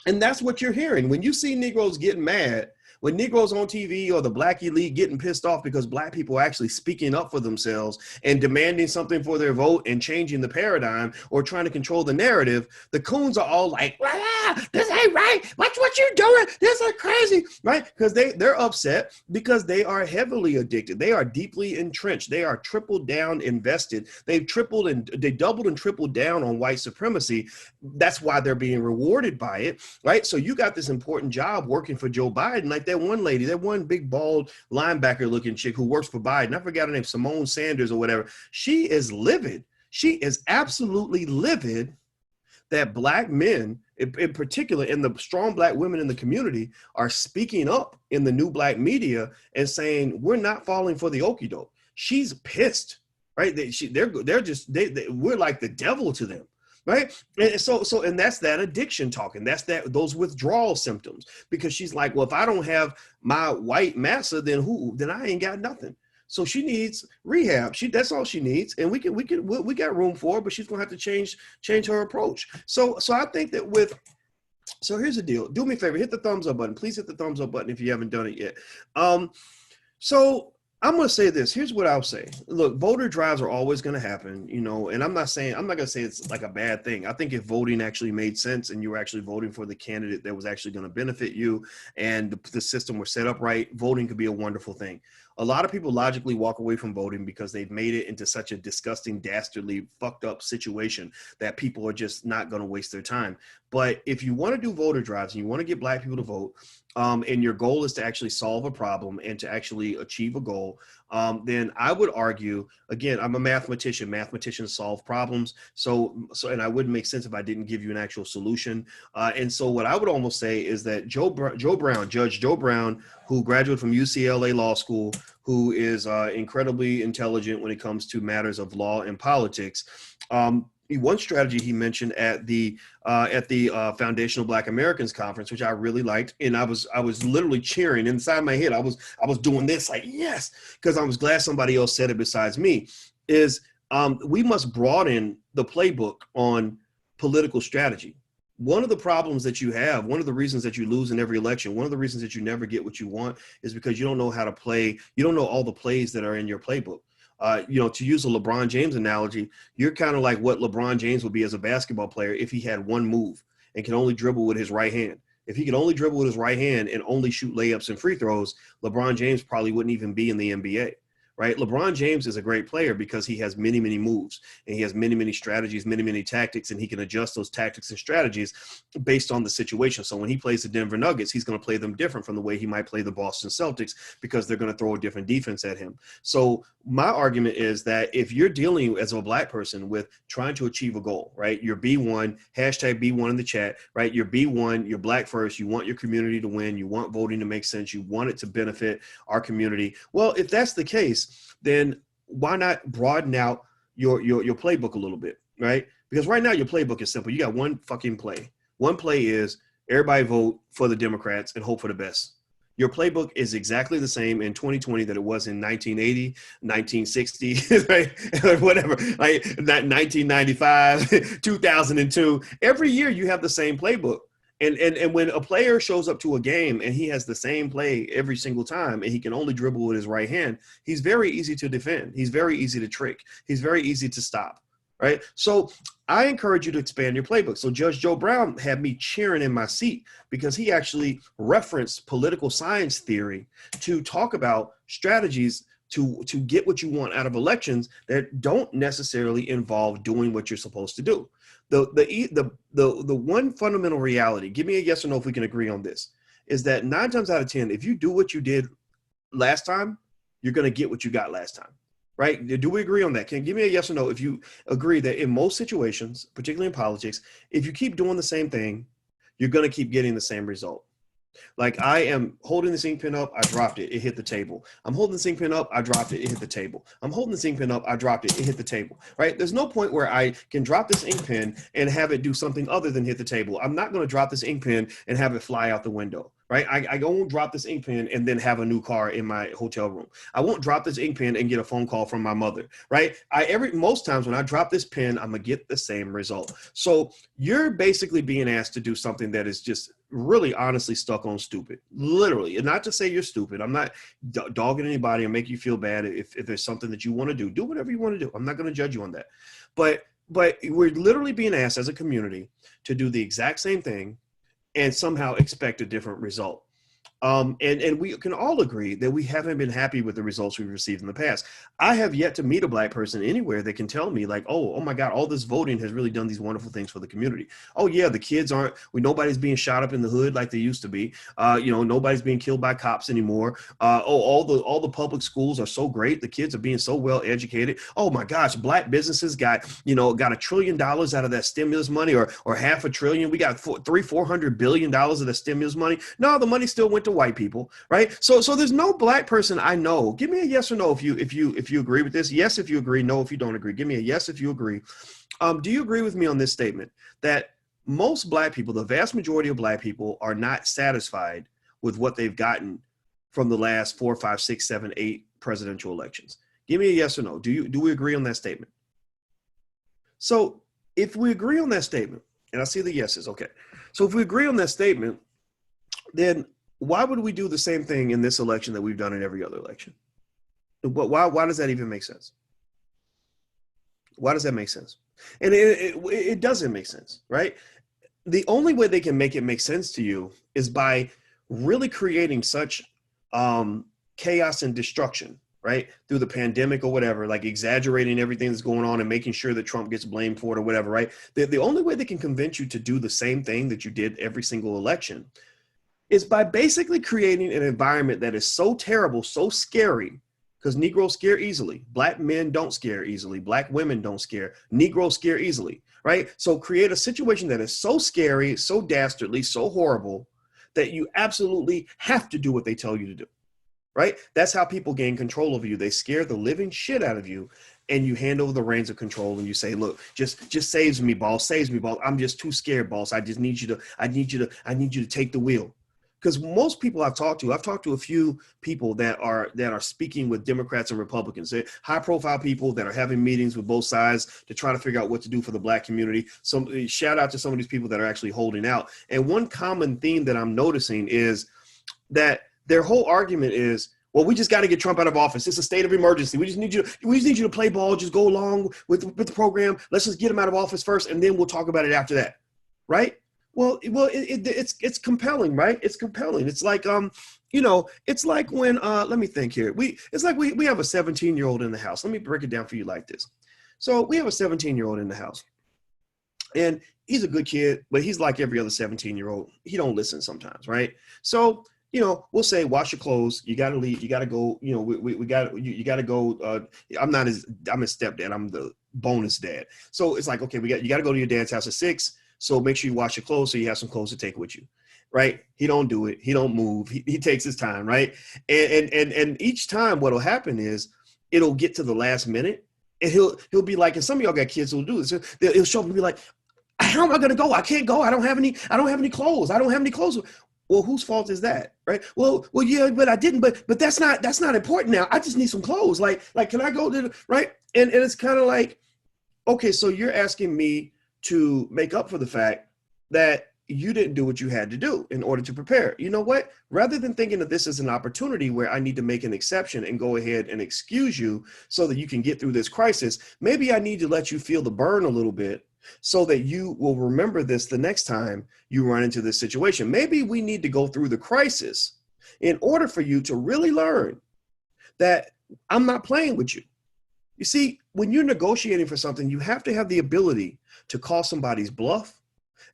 And that's what you're hearing when you see Negroes getting mad. When Negroes on TV or the Black elite getting pissed off because Black people are actually speaking up for themselves and demanding something for their vote and changing the paradigm or trying to control the narrative, the coons are all like, this ain't right. Watch what you doing. This is crazy, right? Because they're upset because they are heavily addicted. They are deeply entrenched. They are tripled down invested. They doubled and tripled down on white supremacy. That's why they're being rewarded by it, right? So you got this important job working for Joe Biden, like that one lady, that one big bald linebacker looking chick who works for Biden. I forgot her name, Simone Sanders or whatever. She is livid. She is absolutely livid that Black men, in particular, and the strong Black women in the community are speaking up in the new Black media and saying, we're not falling for the okie doke. She's pissed, right? We're like the devil to them. Right. And so that's that addiction talking. That's those withdrawal symptoms, because she's like, well, if I don't have my white massa, then I ain't got nothing. So she needs rehab. That's all she needs. And we got room for her, but she's going to have to change her approach. So I think that so here's the deal. Do me a favor, hit the thumbs up button. Please hit the thumbs up button if you haven't done it yet. So I'm going to say this. Here's what I'll say. Look, voter drives are always going to happen, and I'm not going to say it's like a bad thing. I think if voting actually made sense and you were actually voting for the candidate that was actually going to benefit you and the system were set up right, voting could be a wonderful thing. A lot of people logically walk away from voting because they've made it into such a disgusting, dastardly, fucked up situation that people are just not going to waste their time. But if you want to do voter drives and you want to get Black people to vote, and your goal is to actually solve a problem and to actually achieve a goal, then I would argue, again, I'm a mathematician. Mathematicians solve problems. And I wouldn't make sense if I didn't give you an actual solution. And so what I would almost say is that Judge Joe Brown, who graduated from UCLA Law School, who is incredibly intelligent when it comes to matters of law and politics, one strategy he mentioned at the Foundational Black Americans Conference, which I really liked, and I was literally cheering inside my head. I was doing this like, yes, because I was glad somebody else said it besides me, is we must broaden the playbook on political strategy. one of the problems that you have, one of the reasons that you lose in every election, one of the reasons that you never get what you want is because you don't know how to play. You don't know all the plays that are in your playbook. To use a LeBron James analogy, you're kind of like what LeBron James would be as a basketball player if he had one move and can only dribble with his right hand. If he could only dribble with his right hand and only shoot layups and free throws, LeBron James probably wouldn't even be in the NBA. Right? LeBron James is a great player because he has many, many moves and he has many, many strategies, many, many tactics, and he can adjust those tactics and strategies based on the situation. So when he plays the Denver Nuggets, he's going to play them different from the way he might play the Boston Celtics because they're going to throw a different defense at him. So my argument is that if you're dealing as a Black person with trying to achieve a goal, right? You're B1, hashtag B1 in the chat, right? You're B1, you're Black first, you want your community to win, you want voting to make sense, you want it to benefit our community. Well, if that's the case, then why not broaden out your playbook a little bit, right? Because right now your playbook is simple. You got one fucking play. One play is everybody vote for the Democrats and hope for the best. Your playbook is exactly the same in 2020 that it was in 1980, 1960, right? Whatever, like 1995, 2002. Every year you have the same playbook. And when a player shows up to a game and he has the same play every single time and he can only dribble with his right hand, he's very easy to defend. He's very easy to trick. He's very easy to stop, right? So I encourage you to expand your playbook. So Judge Joe Brown had me cheering in my seat because he actually referenced political science theory to talk about strategies to get what you want out of elections that don't necessarily involve doing what you're supposed to do. The one fundamental reality, give me a yes or no if we can agree on this, is that 9 times out of 10, if you do what you did last time, you're going to get what you got last time, right? Do we agree on that? Can you give me a yes or no if you agree that in most situations, particularly in politics, if you keep doing the same thing, you're going to keep getting the same result? Like I am holding this ink pen up, I dropped it, it hit the table. I'm holding this ink pen up, I dropped it, it hit the table. I'm holding this ink pen up, I dropped it, it hit the table, right? There's no point where I can drop this ink pen and have it do something other than hit the table. I'm not going to drop this ink pen and have it fly out the window, right? I won't drop this ink pen and then have a new car in my hotel room. I won't drop this ink pen and get a phone call from my mother, right? Most times when I drop this pen, I'm gonna get the same result. So you're basically being asked to do something that is just really honestly stuck on stupid, literally. And not to say you're stupid. I'm not dogging anybody or make you feel bad. If there's something that you want to do whatever you want to do. I'm not going to judge you on that. But we're literally being asked as a community to do the exact same thing and somehow expect a different result. And we can all agree that we haven't been happy with the results we've received in the past. I have yet to meet a Black person anywhere that can tell me like, oh my God, all this voting has really done these wonderful things for the community. Oh yeah, the kids nobody's being shot up in the hood like they used to be. Nobody's being killed by cops anymore. All the public schools are so great. The kids are being so well educated. Oh my gosh, Black businesses got $1 trillion out of that stimulus money or $500 billion. We got $400 billion of the stimulus money. No, the money still went to white people, right? So there's no Black person I know. Give me a yes or no if you agree with this. Yes if you agree, no if you don't agree. Give me a yes if you agree. Do you agree with me on this statement that most Black people, the vast majority of Black people, are not satisfied with what they've gotten from the last 4, 5, 6, 7, 8 presidential elections? Give me a yes or no. Do we agree on that statement? So if we agree on that statement, and I see the yeses, okay. So if we agree on that statement, then why would we do the same thing in this election that we've done in every other election? Why does that even make sense? Why does that make sense? And it doesn't make sense, right? The only way they can make it make sense to you is by really creating such chaos and destruction, right? Through the pandemic or whatever, like exaggerating everything that's going on and making sure that Trump gets blamed for it or whatever, right? The only way they can convince you to do the same thing that you did every single election is by basically creating an environment that is so terrible, so scary, because Negroes scare easily. Black men don't scare easily. Black women don't scare. Negroes scare easily, right? So create a situation that is so scary, so dastardly, so horrible that you absolutely have to do what they tell you to do, right? That's how people gain control over you. They scare the living shit out of you and you hand over the reins of control and you say, look, just saves me, boss, saves me, boss. I'm just too scared, boss. I need you to take the wheel. because most people I've talked to a few people that are speaking with Democrats and Republicans, they're high profile people that are having meetings with both sides to try to figure out what to do for the Black community. So shout out to some of these people that are actually holding out. And one common theme that I'm noticing is that their whole argument is, well, we just got to get Trump out of office. It's a state of emergency. We just need you to play ball, just go along with the program. Let's just get him out of office first, and then we'll talk about it after that, right? Well, it's compelling, right? It's compelling. It's like it's like when let me think here. It's like we have a 17-year-old in the house. Let me break it down for you like this. So we have a 17-year-old in the house, and he's a good kid, but he's like every other 17-year-old. He don't listen sometimes, right? So we'll say, wash your clothes. You got to leave. You got to go. You got to go. I'm his stepdad. I'm the bonus dad. So it's like, okay, you got to go to your dad's house at 6. So make sure you wash your clothes so you have some clothes to take with you, right? He don't do it. He don't move. He takes his time, right? And each time what'll happen is it'll get to the last minute, and he'll be like, and some of y'all got kids who'll do this. He'll show up and be like, how am I going to go? I can't go. I don't have any clothes. I don't have any clothes. Well, whose fault is that, right? Well, yeah, but I didn't. But that's not important now. I just need some clothes. Like, can I go to right? And it's kind of like, okay, so you're asking me to make up for the fact that you didn't do what you had to do in order to prepare. You know what? Rather than thinking of this as an opportunity where I need to make an exception and go ahead and excuse you so that you can get through this crisis, maybe I need to let you feel the burn a little bit so that you will remember this the next time you run into this situation. Maybe we need to go through the crisis in order for you to really learn that I'm not playing with you. You see, when you're negotiating for something, you have to have the ability to call somebody's bluff,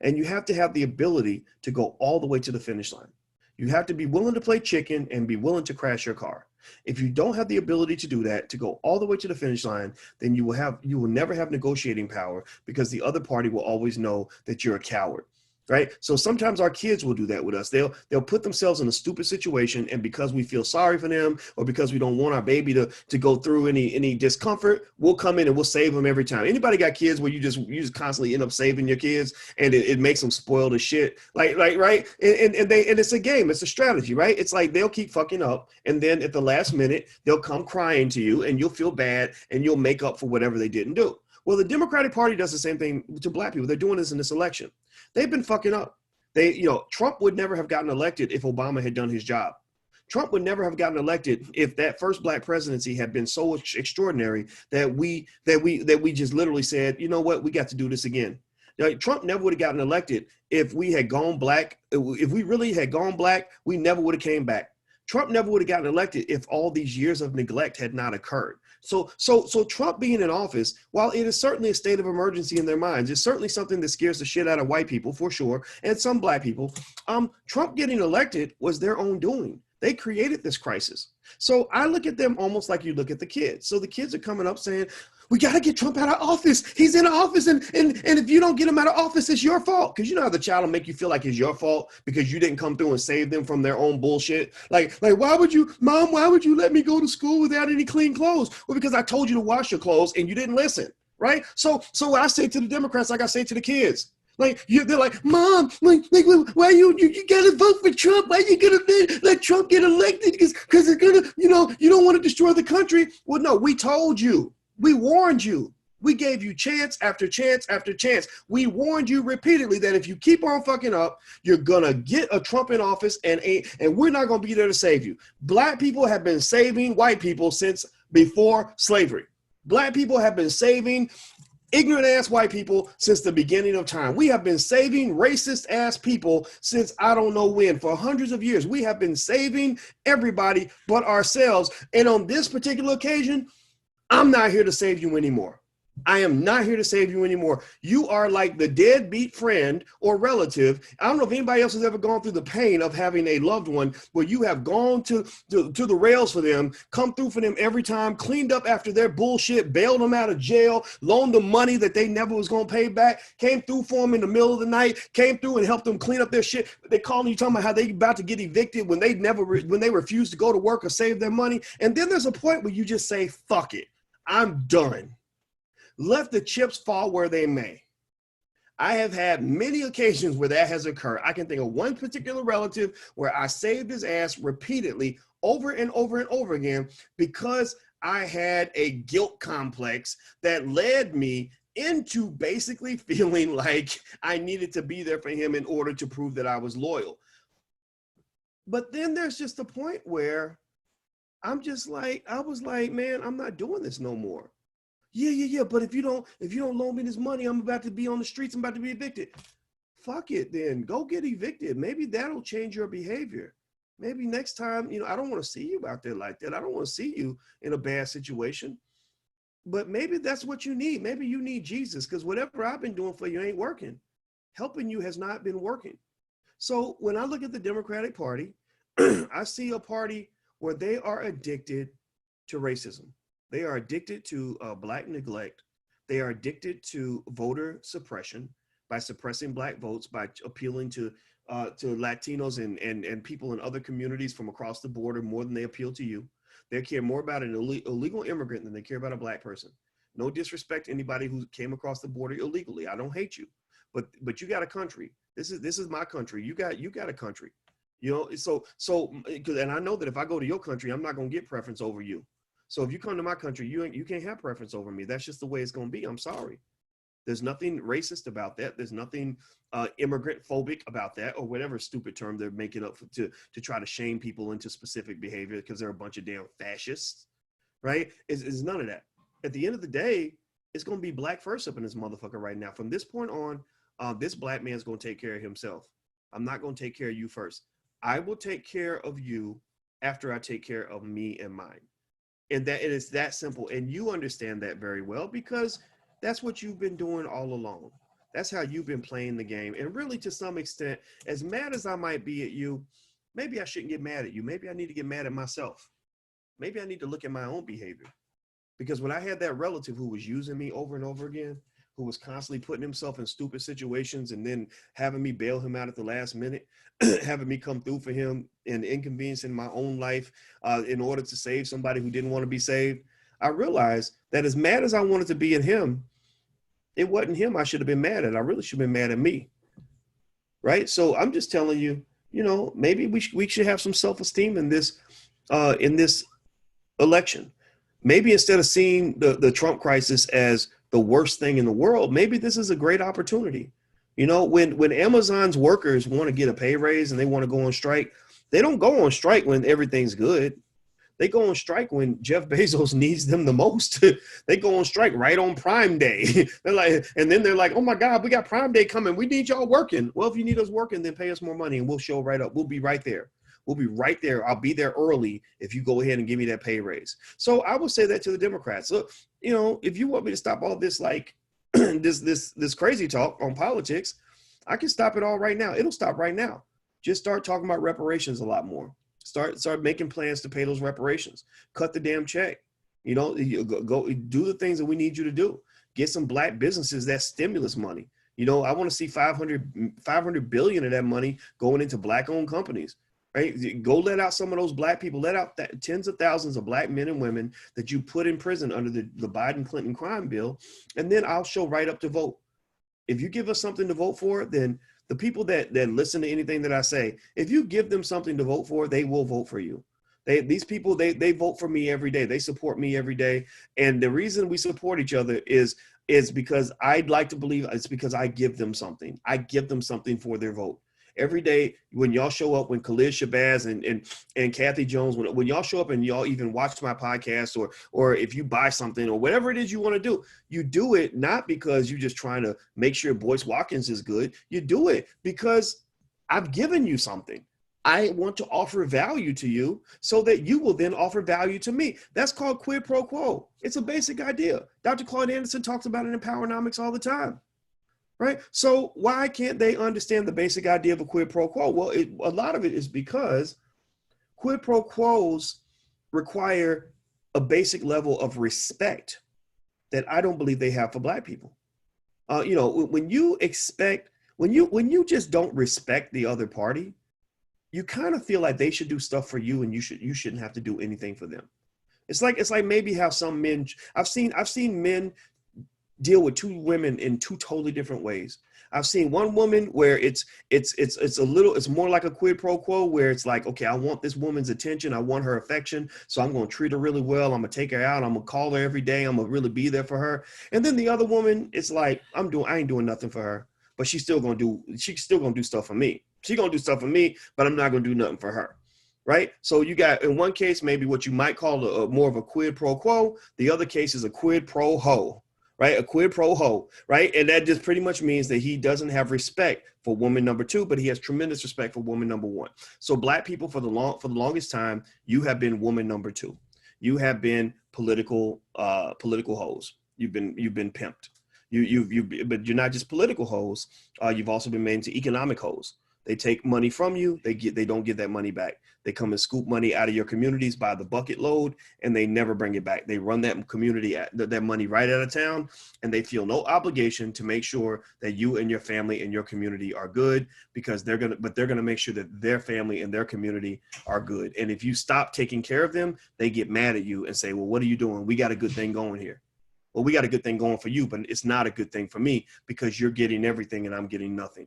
and you have to have the ability to go all the way to the finish line. You have to be willing to play chicken and be willing to crash your car. If you don't have the ability to do that, to go all the way to the finish line, then you will never have negotiating power, because the other party will always know that you're a coward. Right. So sometimes our kids will do that with us. They'll put themselves in a stupid situation, and because we feel sorry for them, or because we don't want our baby to go through any discomfort, we'll come in and we'll save them every time. Anybody got kids where you just constantly end up saving your kids, and it makes them spoiled as shit? Like right. And it's a game. It's a strategy, right? It's like they'll keep fucking up, and then at the last minute they'll come crying to you, and you'll feel bad, and you'll make up for whatever they didn't do. Well, the Democratic Party does the same thing to Black people. They're doing this in this election. They've been fucking up. Trump would never have gotten elected if Obama had done his job. Trump would never have gotten elected if that first Black presidency had been so extraordinary that we just literally said, you know what, we got to do this again. Trump never would have gotten elected if we had gone black. If we really had gone black, we never would have came back. Trump never would have gotten elected if all these years of neglect had not occurred. So Trump being in office, while it is certainly a state of emergency in their minds, it's certainly something that scares the shit out of white people for sure, and some Black people. Trump getting elected was their own doing. They created this crisis. So I look at them almost like you look at the kids. So the kids are coming up saying, we got to get Trump out of office. He's in office. And if you don't get him out of office, it's your fault. Because you know how the child will make you feel like it's your fault because you didn't come through and save them from their own bullshit. Like, why would you let me go to school without any clean clothes? Well, because I told you to wash your clothes and you didn't listen. Right. So what I say to the Democrats, like I say to the kids, they're like, Mom, why you gotta vote for Trump? Why you gonna let Trump get elected? Because it's gonna, you don't want to destroy the country. Well, no, we told you. We warned you. We gave you chance after chance after chance. We warned you repeatedly that if you keep on fucking up, you're gonna get a Trump in office, and we're not gonna be there to save you. Black people have been saving white people since before slavery. Black people have been saving ignorant ass white people since the beginning of time. We have been saving racist ass people since I don't know when. For hundreds of years, we have been saving everybody but ourselves. And on this particular occasion, I'm not here to save you anymore. I am not here to save you anymore. You are like the deadbeat friend or relative. I don't know if anybody else has ever gone through the pain of having a loved one where you have gone to the rails for them, come through for them every time, cleaned up after their bullshit, bailed them out of jail, loaned them money that they never was going to pay back, came through for them in the middle of the night, came through and helped them clean up their shit. They calling you talking about how they about to get evicted when they refuse to go to work or save their money. And then there's a point where you just say, fuck it. I'm done. Let the chips fall where they may. I have had many occasions where that has occurred. I can think of one particular relative where I saved his ass repeatedly over and over and over again because I had a guilt complex that led me into basically feeling like I needed to be there for him in order to prove that I was loyal. But then there's just a point where I was like, man, I'm not doing this no more. Yeah. But if you don't loan me this money, I'm about to be on the streets. I'm about to be evicted. Fuck it, then go get evicted. Maybe that'll change your behavior. Maybe next time, I don't want to see you out there like that. I don't want to see you in a bad situation. But maybe that's what you need. Maybe you need Jesus, because whatever I've been doing for you ain't working. Helping you has not been working. So when I look at the Democratic Party, I see a party where they are addicted to racism. They are addicted to Black neglect. They are addicted to voter suppression by suppressing Black votes, by appealing to Latinos and people in other communities from across the border more than they appeal to you. They care more about an illegal immigrant than they care about a Black person. No disrespect to anybody who came across the border illegally. I don't hate you, but you got a country. This is my country. You got a country. And I know that if I go to your country, I'm not gonna get preference over you. So if you come to my country, you can't have preference over me. That's just the way it's gonna be. I'm sorry. There's nothing racist about that. There's nothing immigrant phobic about that, or whatever stupid term they're making up to try to shame people into specific behavior because they're a bunch of damn fascists, right? It's none of that. At the end of the day, it's gonna be Black first up in this motherfucker right now. From this point on, this Black man's gonna take care of himself. I'm not gonna take care of you first. I will take care of you after I take care of me and mine. And that it is that simple. And you understand that very well, because that's what you've been doing all along. That's how you've been playing the game. And really, to some extent, as mad as I might be at you, maybe I shouldn't get mad at you. Maybe I need to get mad at myself. Maybe I need to look at my own behavior. Because when I had that relative who was using me over and over again, who was constantly putting himself in stupid situations and then having me bail him out at the last minute, having me come through for him and inconveniencing my own life in order to save somebody who didn't want to be saved, I realized that as mad as I wanted to be at him, it wasn't him I should have been mad at. I really should have been mad at me, right? So I'm just telling you, maybe we should have some self-esteem in this election. Maybe instead of seeing the Trump crisis as the worst thing in the world, maybe this is a great opportunity. When Amazon's workers want to get a pay raise and they want to go on strike, they don't go on strike when everything's good. They go on strike when Jeff Bezos needs them the most. They go on strike right on Prime Day. They're like, oh my God, we got Prime Day coming. We need y'all working. Well, if you need us working, then pay us more money and we'll show right up. We'll be right there. We'll be right there. I'll be there early if you go ahead and give me that pay raise. So I would say that to the Democrats. Look, if you want me to stop all this, like this crazy talk on politics, I can stop it all right now. It'll stop right now. Just start talking about reparations a lot more. Start making plans to pay those reparations. Cut the damn check. Go do the things that we need you to do. Get some Black businesses that stimulus money. I want to see 500 billion of that money going into Black-owned companies. Right? Go let out some of those Black people. Let out tens of thousands of Black men and women that you put in prison under the Biden-Clinton crime bill, and then I'll show right up to vote. If you give us something to vote for, then the people that listen to anything that I say, if you give them something to vote for, they will vote for you. These people vote for me every day. They support me every day. And the reason we support each other is because I'd like to believe it's because I give them something. I give them something for their vote. Every day when y'all show up, when Khalid Shabazz and Kathy Jones, when y'all show up and y'all even watch my podcast, or if you buy something or whatever it is you want to do, you do it not because you're just trying to make sure Boyce Watkins is good. You do it because I've given you something. I want to offer value to you so that you will then offer value to me. That's called quid pro quo. It's a basic idea. Dr. Claude Anderson talks about it in Powernomics all the time. Right? So why can't they understand the basic idea of a quid pro quo? Well, a lot of it is because quid pro quos require a basic level of respect that I don't believe they have for Black people. When you just don't respect the other party, you kind of feel like they should do stuff for you and you shouldn't have to do anything for them. It's like maybe how some men, I've seen men deal with two women in two totally different ways. I've seen one woman where it's more like a quid pro quo, where it's like, okay, I want this woman's attention, I want her affection, so I'm going to treat her really well, I'm going to take her out, I'm going to call her every day, I'm going to really be there for her. And then the other woman, it's like, I ain't doing nothing for her, but she's still going to do stuff for me. She's going to do stuff for me, but I'm not going to do nothing for her. Right? So you got, in one case, maybe what you might call more of a quid pro quo. The other case is a quid pro ho, right? A quid pro ho, right? And that just pretty much means that he doesn't have respect for woman number two, but he has tremendous respect for woman number one. So Black people, for the longest time, you have been woman number two. You have been political hoes. You've been pimped. But you're not just political hoes. You've also been made into economic hoes. They take money from you. They don't get that money back. They come and scoop money out of your communities by the bucket load, and they never bring it back. They run that community, that money right out of town, and they feel no obligation to make sure that you and your family and your community are good, because they're gonna make sure that their family and their community are good. And if you stop taking care of them, they get mad at you and say, well, what are you doing? We got a good thing going here. Well, we got a good thing going for you, but it's not a good thing for me, because you're getting everything and I'm getting nothing.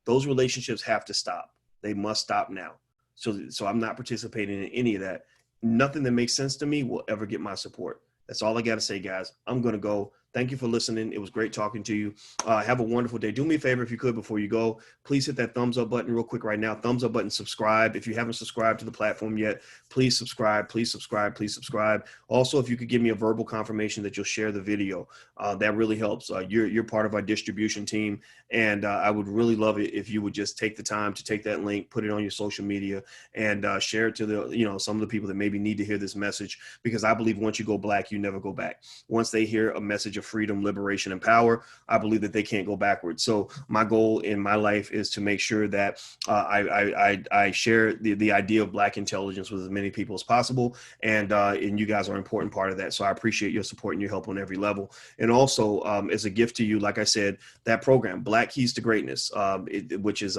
Those relationships have to stop. They must stop now. So I'm not participating in any of that. Nothing that makes sense to me will ever get my support. That's all I got to say, guys. I'm going to go. Thank you for listening. It was great talking to you. Have a wonderful day. Do me a favor, if you could, before you go, please hit that thumbs up button real quick right now. Thumbs up button, subscribe. If you haven't subscribed to the platform yet, please subscribe, please subscribe, please subscribe. Also, if you could give me a verbal confirmation that you'll share the video, that really helps. You're part of our distribution team, and I would really love it if you would just take the time to take that link, put it on your social media, and share it to some of the people that maybe need to hear this message, because I believe once you go Black, you never go back. Once they hear a message of freedom, liberation, and power, I believe that they can't go backwards. So my goal in my life is to make sure that I share the idea of Black intelligence with as many people as possible, and you guys are an important part of that. So I appreciate your support and your help on every level. And also, as a gift to you, like I said, that program, Black Keys to Greatness, which is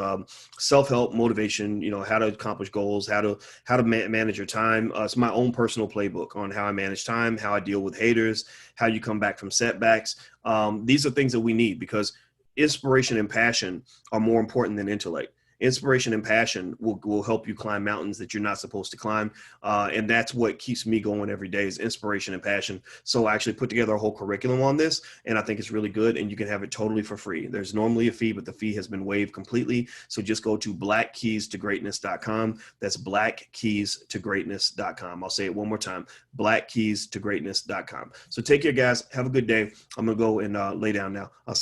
self-help, motivation, how to accomplish goals, how to manage your time. It's my own personal playbook on how I manage time, how I deal with haters, how you come back from setbacks. These are things that we need, because inspiration and passion are more important than intellect. Inspiration and passion will help you climb mountains that you're not supposed to climb. And that's what keeps me going every day, is inspiration and passion. So I actually put together a whole curriculum on this, and I think it's really good, and you can have it totally for free. There's normally a fee, but the fee has been waived completely. So just go to blackkeystogreatness.com. That's blackkeystogreatness.com. I'll say it one more time, blackkeystogreatness.com. So take care, guys. Have a good day. I'm going to go and lay down now. I'll see you.